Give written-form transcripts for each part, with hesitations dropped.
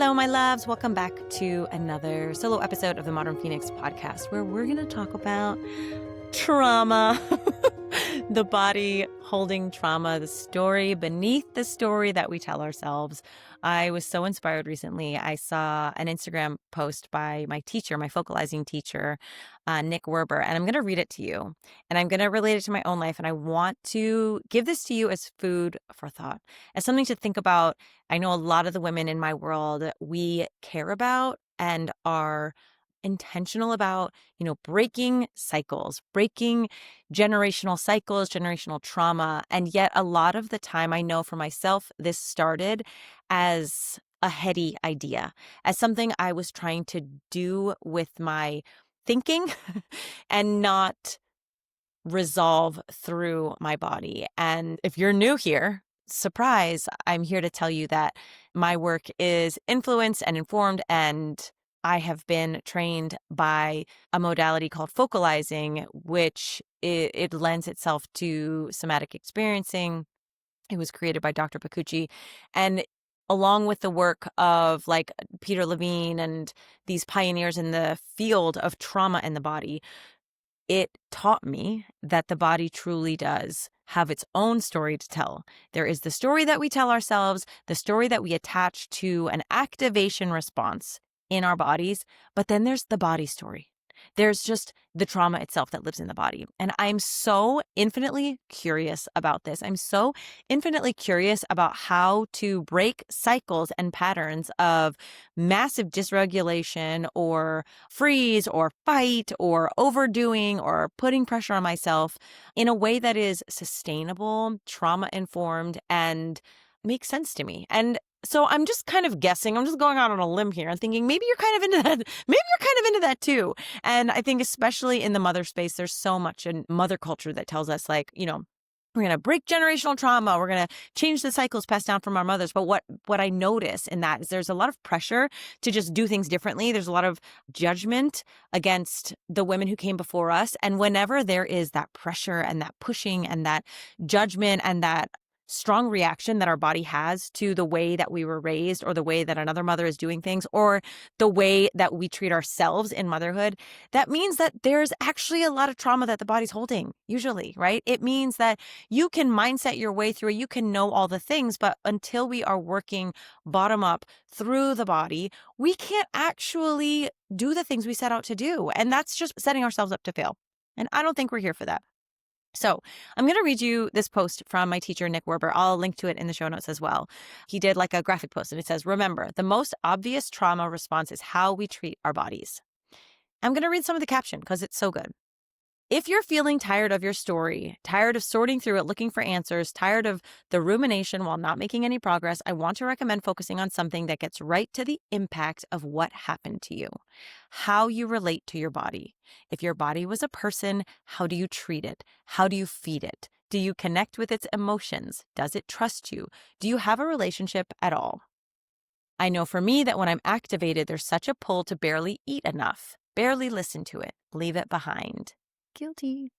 Hello, my loves. Welcome back to another solo episode of the Modern Phoenix podcast, where we're going to talk about trauma, the body holding trauma, the story beneath the story that we tell ourselves. I was so inspired recently. I saw an Instagram post by my teacher, my focalizing teacher, Nick Werber, and I'm going to read it to you. And I'm going to relate it to my own life. And I want to give this to you as food for thought, as something to think about. I know a lot of the women in my world we care about and are intentional about, breaking cycles, breaking generational cycles, generational trauma. And yet a lot of the time, I know for myself, this started as a heady idea, as something I was trying to do with my thinking and not resolve through my body. And if you're new here, surprise, I'm here to tell you that my work is influenced and informed, and I have been trained by a modality called focalizing, which it lends itself to somatic experiencing. It was created by Dr. Pacucci. And along with the work of like Peter Levine and these pioneers in the field of trauma in the body, it taught me that the body truly does have its own story to tell. There is the story that we tell ourselves, the story that we attach to an activation response in our bodies, but then there's the body story. There's just the trauma itself that lives in the body. And I'm so infinitely curious about this. I'm so infinitely curious about how to break cycles and patterns of massive dysregulation or freeze or fight or overdoing or putting pressure on myself in a way that is sustainable, trauma-informed, and makes sense to me. And so I'm just kind of guessing. I'm just going out on a limb here and thinking maybe you're kind of into that. Maybe you're kind of into that too. And I think especially in the mother space, there's so much in mother culture that tells us like, we're going to break generational trauma. We're going to change the cycles passed down from our mothers. But what I notice in that is there's a lot of pressure to just do things differently. There's a lot of judgment against the women who came before us. And whenever there is that pressure and that pushing and that judgment and that strong reaction that our body has to the way that we were raised or the way that another mother is doing things or the way that we treat ourselves in motherhood, that means that there's actually a lot of trauma that the body's holding, usually, right? It means that you can mindset your way through it. You can know all the things, but until we are working bottom up through the body, we can't actually do the things we set out to do. And that's just setting ourselves up to fail. And I don't think we're here for that. So I'm going to read you this post from my teacher, Nick Werber. I'll link to it in the show notes as well. He did like a graphic post and it says, remember, the most obvious trauma response is how we treat our bodies. I'm going to read some of the caption because it's so good. If you're feeling tired of your story, tired of sorting through it, looking for answers, tired of the rumination while not making any progress, I want to recommend focusing on something that gets right to the impact of what happened to you, how you relate to your body. If your body was a person, how do you treat it? How do you feed it? Do you connect with its emotions? Does it trust you? Do you have a relationship at all? I know for me that when I'm activated, there's such a pull to barely eat enough, barely listen to it, leave it behind. Guilty.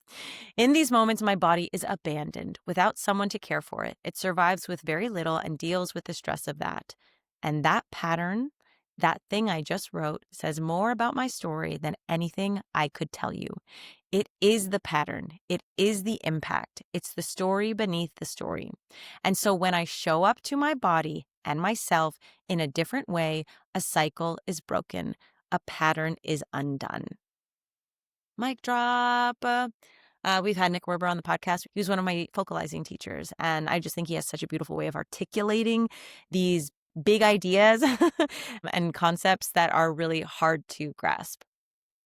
In these moments, my body is abandoned without someone to care for it. It survives with very little and deals with the stress of that. And that pattern, that thing I just wrote, says more about my story than anything I could tell you. It is the pattern. It is the impact. It's the story beneath the story. And so when I show up to my body and myself in a different way, a cycle is broken. A pattern is undone. Mic drop. We've had Nick Werber on the podcast. He was one of my focalizing teachers, and I just think he has such a beautiful way of articulating these big ideas and concepts that are really hard to grasp.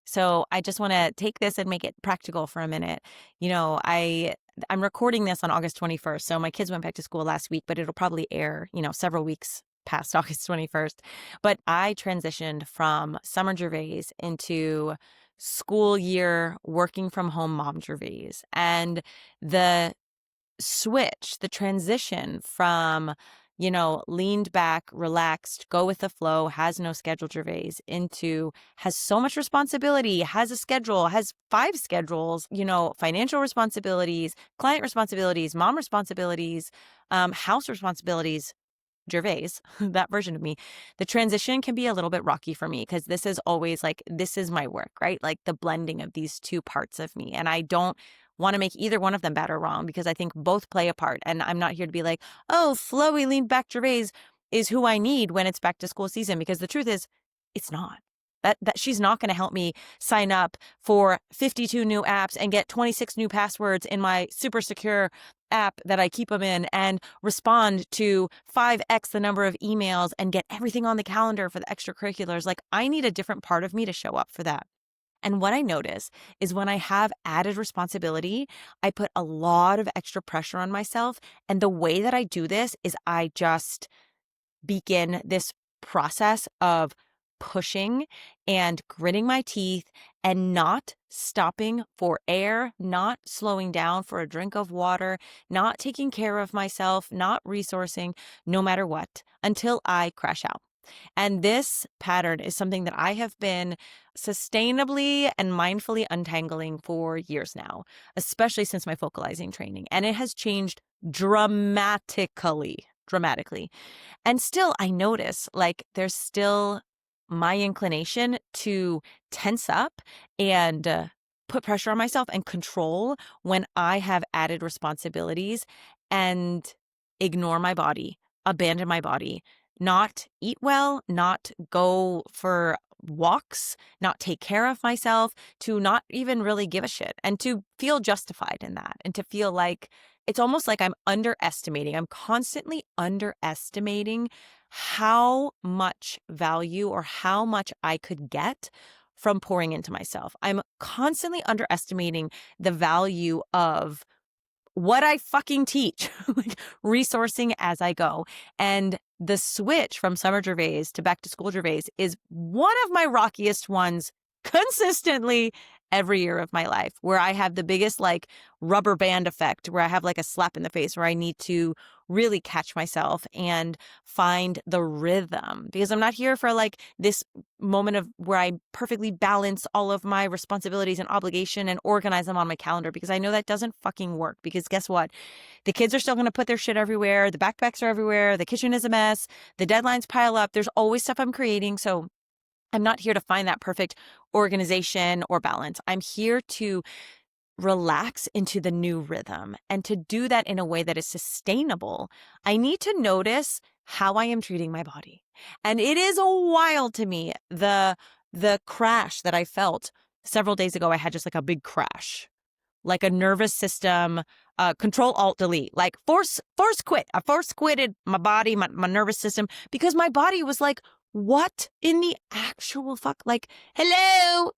So I just want to take this and make it practical for a minute. I'm recording this on August 21st, so my kids went back to school last week, but it'll probably air, several weeks past August 21st. But I transitioned from summer Gervase into school year working from home mom Gervase. And the switch, the transition from, leaned back, relaxed, go with the flow, has no schedule Gervase into has so much responsibility, has a schedule, has 5 schedules, financial responsibilities, client responsibilities, mom responsibilities, house responsibilities. Gervase, that version of me, the transition can be a little bit rocky for me because this is always like, this is my work, right? Like the blending of these two parts of me. And I don't want to make either one of them bad or wrong because I think both play a part. And I'm not here to be like, oh, flowy, lean back Gervase is who I need when it's back to school season, because the truth is it's not. That she's not going to help me sign up for 52 new apps and get 26 new passwords in my super secure app that I keep them in and respond to 5x the number of emails and get everything on the calendar for the extracurriculars. Like, I need a different part of me to show up for that. And what I notice is when I have added responsibility, I put a lot of extra pressure on myself. And the way that I do this is I just begin this process of pushing and gritting my teeth and not stopping for air, not slowing down for a drink of water, not taking care of myself, not resourcing, no matter what, until I crash out. And this pattern is something that I have been sustainably and mindfully untangling for years now, especially since my focalizing training. And it has changed dramatically. And still, I notice like there's still my inclination to tense up and put pressure on myself and control when I have added responsibilities and ignore my body, abandon my body, not eat well, not go for walks, not take care of myself, to not even really give a shit, and to feel justified in that, and to feel like it's almost like I'm constantly underestimating how much value or how much I could get from pouring into myself. I'm constantly underestimating the value of what I fucking teach, like resourcing as I go. And the switch from summer Gervase to back to school Gervase is one of my rockiest ones consistently every year of my life, where I have the biggest like rubber band effect, where I have like a slap in the face, where I need to really catch myself and find the rhythm, because I'm not here for like this moment of where I perfectly balance all of my responsibilities and obligation and organize them on my calendar, because I know that doesn't fucking work. Because guess what? The kids are still going to put their shit everywhere. The backpacks are everywhere. The kitchen is a mess. The deadlines pile up. There's always stuff I'm creating. So I'm not here to find that perfect organization or balance. I'm here to relax into the new rhythm. And to do that in a way that is sustainable, I need to notice how I am treating my body. And it is wild to me, the crash that I felt several days ago. I had just like a big crash, like a nervous system, control alt delete, like force quit. I force quitted my body, my nervous system, because my body was like, what in the actual fuck? Like, hello,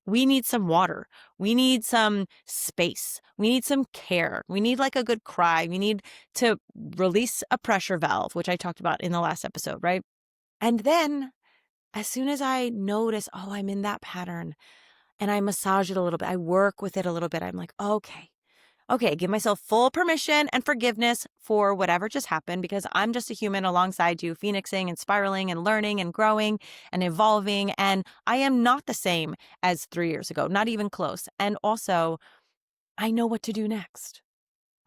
we need some water. We need some space. We need some care. We need like a good cry. We need to release a pressure valve, which I talked about in the last episode, right? And then as soon as I notice, oh, I'm in that pattern, and I massage it a little bit, I work with it a little bit, I'm like, okay, give myself full permission and forgiveness for whatever just happened, because I'm just a human alongside you, phoenixing and spiraling and learning and growing and evolving. And I am not the same as 3 years ago, not even close. And also, I know what to do next.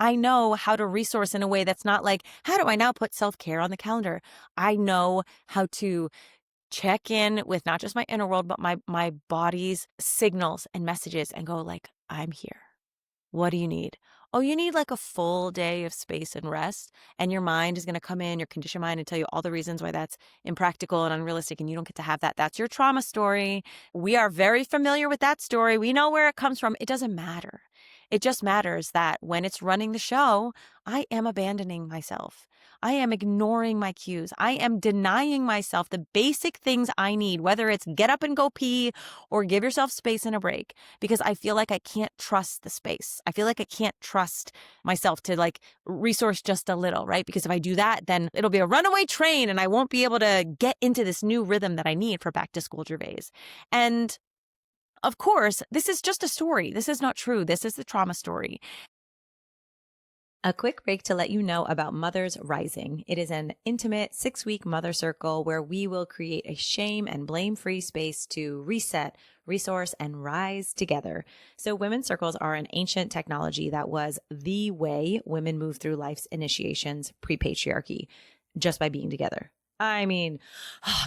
I know how to resource in a way that's not like, how do I now put self-care on the calendar? I know how to check in with not just my inner world, but my body's signals and messages, and go like, I'm here. What do you need? Oh, you need like a full day of space and rest. And your mind is going to come in, your conditioned mind, and tell you all the reasons why that's impractical and unrealistic, and you don't get to have that. That's your trauma story. We are very familiar with that story. We know where it comes from. It doesn't matter. It just matters that when it's running the show, I am abandoning myself. I am ignoring my cues. I am denying myself the basic things I need, whether it's get up and go pee or give yourself space and a break, because I feel like I can't trust the space. I feel like I can't trust myself to like resource just a little, right? Because if I do that, then it'll be a runaway train and I won't be able to get into this new rhythm that I need for back to school Gervase. And of course, this is just a story. This is not true. This is the trauma story. A quick break to let you know about Mothers Rising. It is an intimate 6-week mother circle where we will create a shame and blame-free space to reset, resource, and rise together. So women's circles are an ancient technology that was the way women move through life's initiations pre-patriarchy. just by being together. I mean,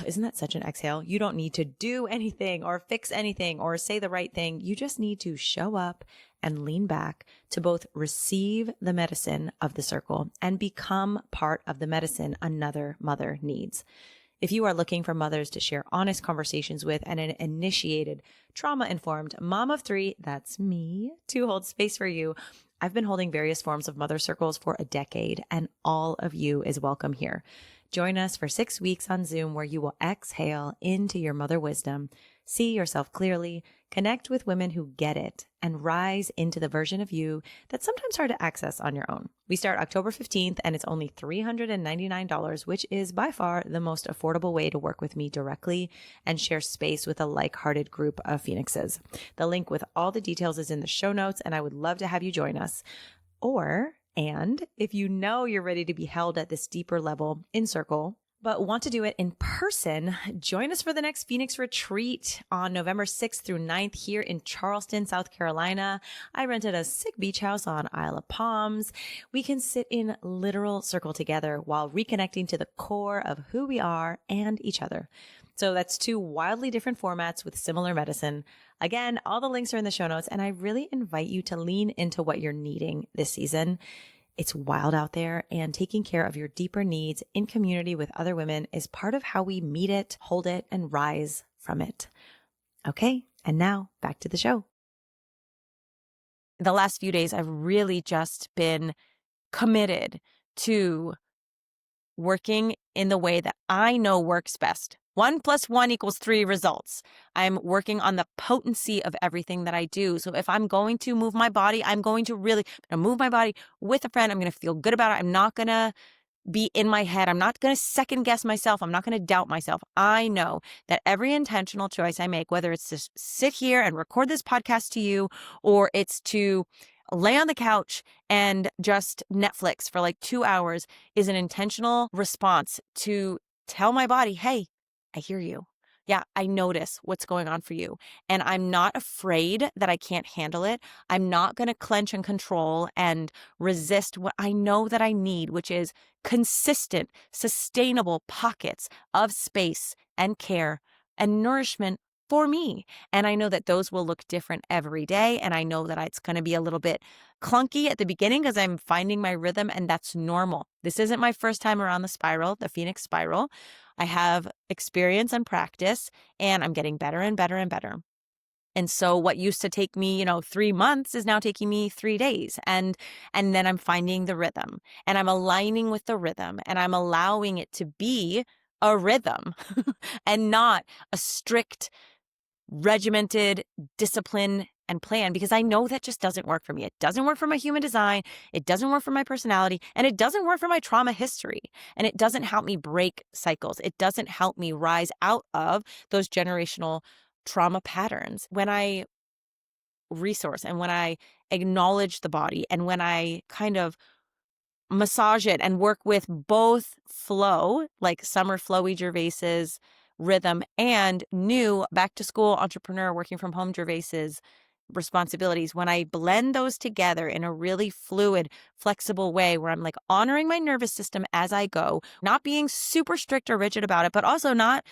isn't that such an exhale? You don't need to do anything or fix anything or say the right thing. You just need to show up and lean back to both receive the medicine of the circle and become part of the medicine another mother needs. If you are looking for mothers to share honest conversations with and an initiated, trauma-informed mom of three, that's me, to hold space for you, I've been holding various forms of mother circles for a decade, and all of you is welcome here. Join us for 6 weeks on Zoom where you will exhale into your mother wisdom, see yourself clearly, connect with women who get it, and rise into the version of you that's sometimes hard to access on your own. We start October 15th and it's only $399, which is by far the most affordable way to work with me directly and share space with a like-hearted group of Phoenixes. The link with all the details is in the show notes, and I would love to have you join us. And if you know you're ready to be held at this deeper level in circle, but want to do it in person, join us for the next Phoenix retreat on November 6th through 9th here in Charleston, South Carolina. I rented a sick beach house on Isle of Palms. We can sit in literal circle together while reconnecting to the core of who we are and each other. So that's 2 wildly different formats with similar medicine. Again, all the links are in the show notes, and I really invite you to lean into what you're needing this season. It's wild out there, and taking care of your deeper needs in community with other women is part of how we meet it, hold it, and rise from it. Okay, and now back to the show. The last few days, I've really just been committed to working in the way that I know works best. 1 + 1 = 3 results. I'm working on the potency of everything that I do. So if I'm going to move my body, I'm going to move my body with a friend. I'm going to feel good about it. I'm not going to be in my head. I'm not going to second guess myself. I'm not going to doubt myself. I know that every intentional choice I make, whether it's to sit here and record this podcast to you, or it's to lay on the couch and just Netflix for like 2 hours, is an intentional response to tell my body, hey, I hear you. Yeah, I notice what's going on for you. And I'm not afraid that I can't handle it. I'm not going to clench and control and resist what I know that I need, which is consistent, sustainable pockets of space and care and nourishment for me. And I know that those will look different every day. And I know that it's going to be a little bit clunky at the beginning because I'm finding my rhythm, and that's normal. This isn't my first time around the spiral, the Phoenix spiral. I have experience and practice, and I'm getting better and better and better. And so what used to take me, 3 months is now taking me 3 days. And then I'm finding the rhythm, and I'm aligning with the rhythm, and I'm allowing it to be a rhythm and not a strict, regimented discipline and plan, because I know that just doesn't work for me. It doesn't work for my human design. It doesn't work for my personality, and it doesn't work for my trauma history. And it doesn't help me break cycles. It doesn't help me rise out of those generational trauma patterns. When I resource and when I acknowledge the body and when I kind of massage it and work with both flow, like summer flowy Gervase's rhythm, and new back to school entrepreneur working from home Gervase's responsibilities, when I blend those together in a really fluid, flexible way where I'm like honoring my nervous system as I go, not being super strict or rigid about it, but also not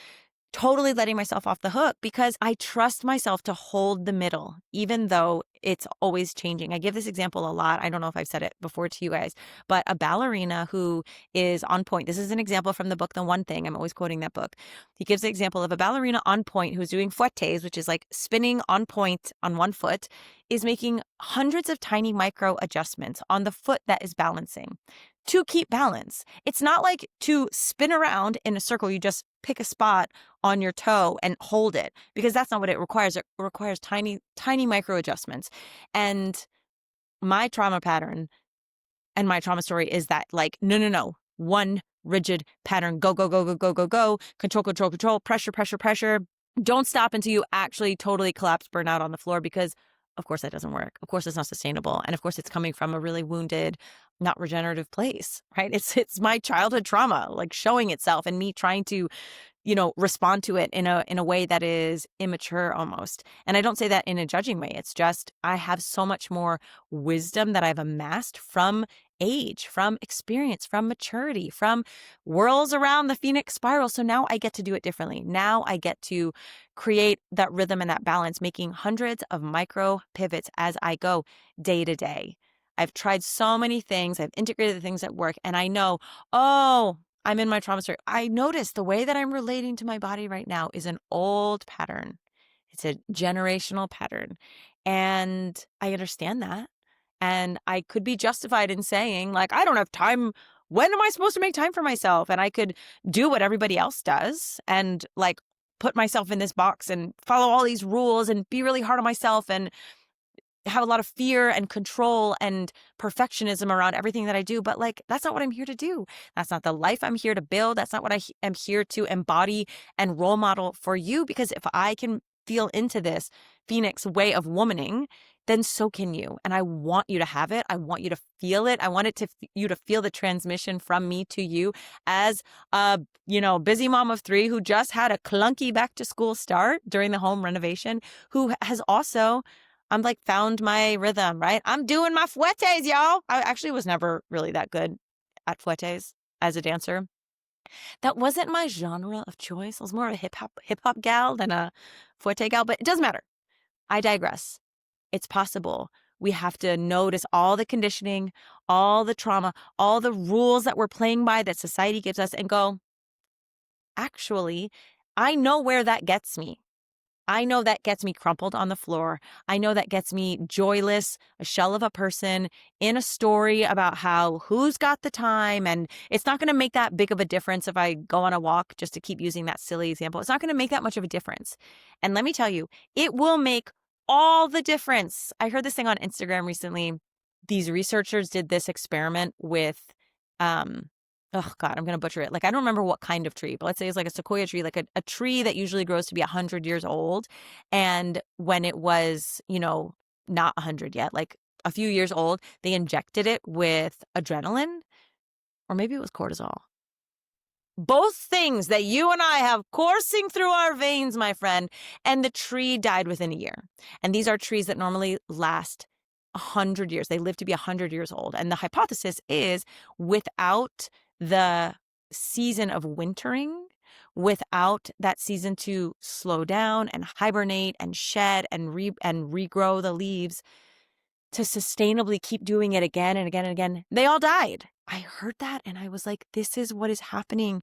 totally letting myself off the hook, because I trust myself to hold the middle, even though it's always changing. I give this example a lot. I don't know if I've said it before to you guys, but a ballerina who is on point. This is an example from the book, The One Thing. I'm always quoting that book. He gives the example of a ballerina on point who's doing fouettes, which is like spinning on point on one foot, is making hundreds of tiny micro adjustments on the foot that is balancing to keep balance. It's not like to spin around in a circle. You just pick a spot on your toe and hold it, because that's not what it requires. It requires tiny, tiny micro adjustments. And my trauma pattern and my trauma story is that like, no. One rigid pattern, go, go, go, go, go, go, go, control, control, control, pressure, pressure, pressure. Don't stop until you actually totally collapse, burn out on the floor, because of course that doesn't work. Of course it's not sustainable. And of course it's coming from a really wounded, not regenerative place, right? It's my childhood trauma, like showing itself, and me trying to, respond to it in a way that is immature almost. And I don't say that in a judging way. It's just, I have so much more wisdom that I've amassed from age, from experience, from maturity, from whirls around the Phoenix spiral. So now I get to do it differently. Now I get to create that rhythm and that balance, making hundreds of micro pivots as I go day to day. I've tried so many things. I've integrated the things that work. And I know, oh, I'm in my trauma story. I notice the way that I'm relating to my body right now is an old pattern. It's a generational pattern. And I understand that. And I could be justified in saying, like, I don't have time. When am I supposed to make time for myself? And I could do what everybody else does and like put myself in this box and follow all these rules and be really hard on myself and have a lot of fear and control and perfectionism around everything that I do. But like, that's not what I'm here to do. That's not the life I'm here to build. That's not what I am here to embody and role model for you. Because if I can feel into this Phoenix way of womaning, then so can you. And I want you to have it. I want you to feel it. I want it to you to feel the transmission from me to you as a, busy mom of 3 who just had a clunky back to school start during the home renovation, who has also I'm like found my rhythm, right? I'm doing my fouettes, y'all. I actually was never really that good at fouettes as a dancer. That wasn't my genre of choice. I was more of a hip hop gal than a fouette gal, but it doesn't matter. I digress. It's possible. We have to notice all the conditioning, all the trauma, all the rules that we're playing by that society gives us and go, actually, I know where that gets me. I know that gets me crumpled on the floor. I know that gets me joyless, a shell of a person in a story about how who's got the time. And it's not going to make that big of a difference if I go on a walk, just to keep using that silly example. It's not going to make that much of a difference. And let me tell you, it will make all the difference. I heard this thing on Instagram recently. These researchers did this experiment with, oh God, I'm going to butcher it. Like, I don't remember what kind of tree, but let's say it's like a sequoia tree, like a tree that usually grows to be 100 years old. And when it was, not 100 yet, like a few years old, they injected it with adrenaline, or maybe it was cortisol. Both things that you and I have coursing through our veins, my friend. And the tree died within a year. And these are trees that normally last 100 years. They live to be 100 years old. And the hypothesis is without the season of wintering, without that season to slow down and hibernate and shed and regrow the leaves, to sustainably keep doing it again and again and again, they all died. I heard that and I was like, this is what is happening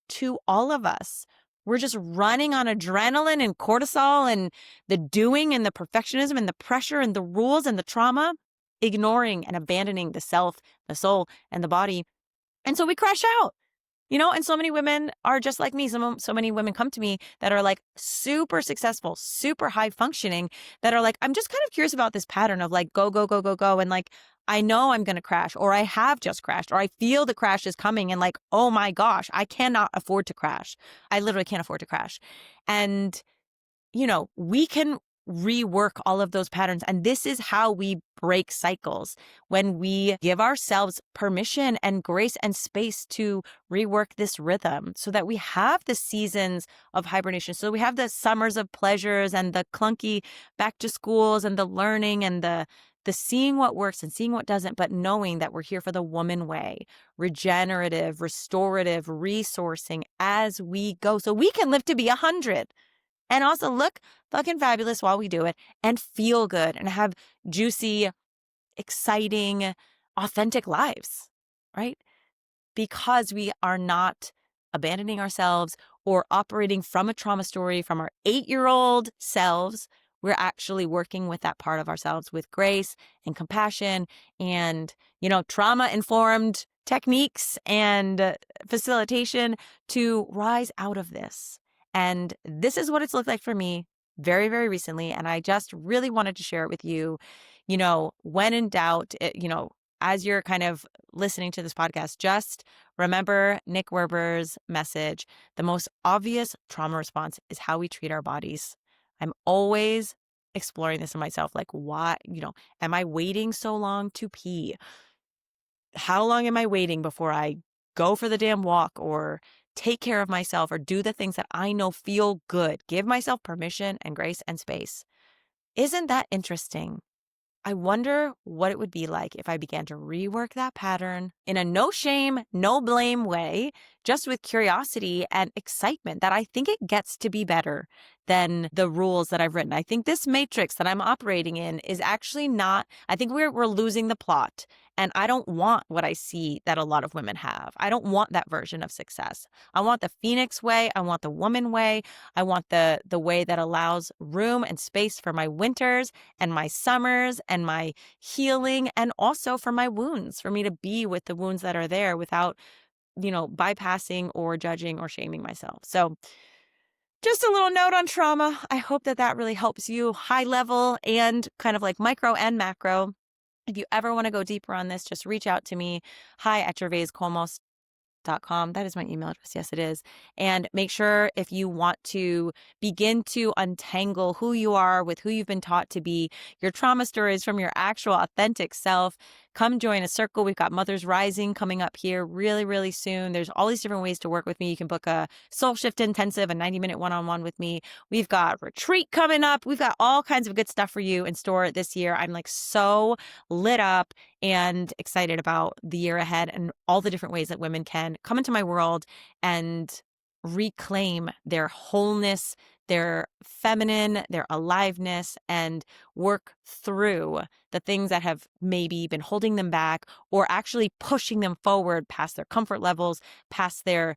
to all of us. We're just running on adrenaline and cortisol and the doing and the perfectionism and the pressure and the rules and the trauma, ignoring and abandoning the self, the soul, and the body. And so we crash out. And so many women are just like me. So many women come to me that are like super successful, super high functioning, that are like, I'm just kind of curious about this pattern of like, go, go, go, go, go. And like, I know I'm going to crash, or I have just crashed, or I feel the crash is coming. And like, oh my gosh, I cannot afford to crash. I literally can't afford to crash. And, we can rework all of those patterns. And this is how we break cycles, when we give ourselves permission and grace and space to rework this rhythm so that we have the seasons of hibernation. So we have the summers of pleasures and the clunky back to schools and the learning and the seeing what works and seeing what doesn't, but knowing that we're here for the woman way, regenerative, restorative, resourcing as we go so we can live to be 100. And also look fucking fabulous while we do it and feel good and have juicy, exciting, authentic lives, right? Because we are not abandoning ourselves or operating from a trauma story from our 8-year-old selves. We're actually working with that part of ourselves with grace and compassion and, trauma-informed techniques and facilitation to rise out of this. And this is what it's looked like for me very, very recently. And I just really wanted to share it with you. When in doubt, as you're kind of listening to this podcast, just remember Nick Werber's message. The most obvious trauma response is how we treat our bodies. I'm always exploring this in myself. Like, why, am I waiting so long to pee? How long am I waiting before I go for the damn walk or take care of myself or do the things that I know feel good? Give myself permission and grace and space. Isn't that interesting? I wonder what it would be like if I began to rework that pattern in a no shame, no blame way, just with curiosity and excitement that I think it gets to be better than the rules that I've written. I think this matrix that I'm operating in is actually not, I think we're losing the plot. And I don't want what I see that a lot of women have. I don't want that version of success. I want the Phoenix way. I want the woman way. I want the way that allows room and space for my winters and my summers and my healing, and also for my wounds, for me to be with the wounds that are there without, bypassing or judging or shaming myself. So just a little note on trauma. I hope that that really helps you high level and kind of like micro and macro. If you ever want to go deeper on this, just reach out to me. hi@gervasekolmos.com. That is my email address. Yes, it is. And make sure, if you want to begin to untangle who you are with who you've been taught to be, your trauma stories from your actual authentic self, come join a circle. We've got Mothers Rising coming up here really, really soon. There's all these different ways to work with me. You can book a Soul Shift Intensive, a 90-minute one-on-one with me. We've got retreat coming up. We've got all kinds of good stuff for you in store this year. I'm like so lit up and excited about the year ahead and all the different ways that women can come into my world and reclaim their wholeness, their feminine, their aliveness, and work through the things that have maybe been holding them back or actually pushing them forward past their comfort levels, past their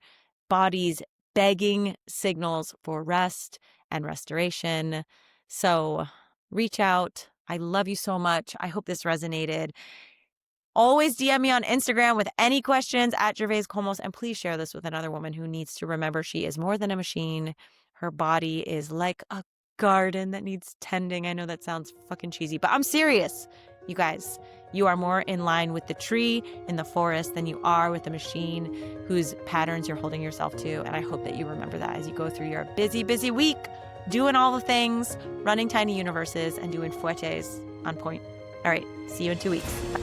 bodies begging signals for rest and restoration. So reach out. I love you so much. I hope this resonated. Always DM me on Instagram with any questions @GervaseKolmos, and please share this with another woman who needs to remember she is more than a machine. Her body is like a garden that needs tending. I know that sounds fucking cheesy, but I'm serious. You guys, you are more in line with the tree in the forest than you are with the machine whose patterns you're holding yourself to. And I hope that you remember that as you go through your busy, busy week, doing all the things, running tiny universes, and doing fuertes on point. All right, see you in 2 weeks. Bye.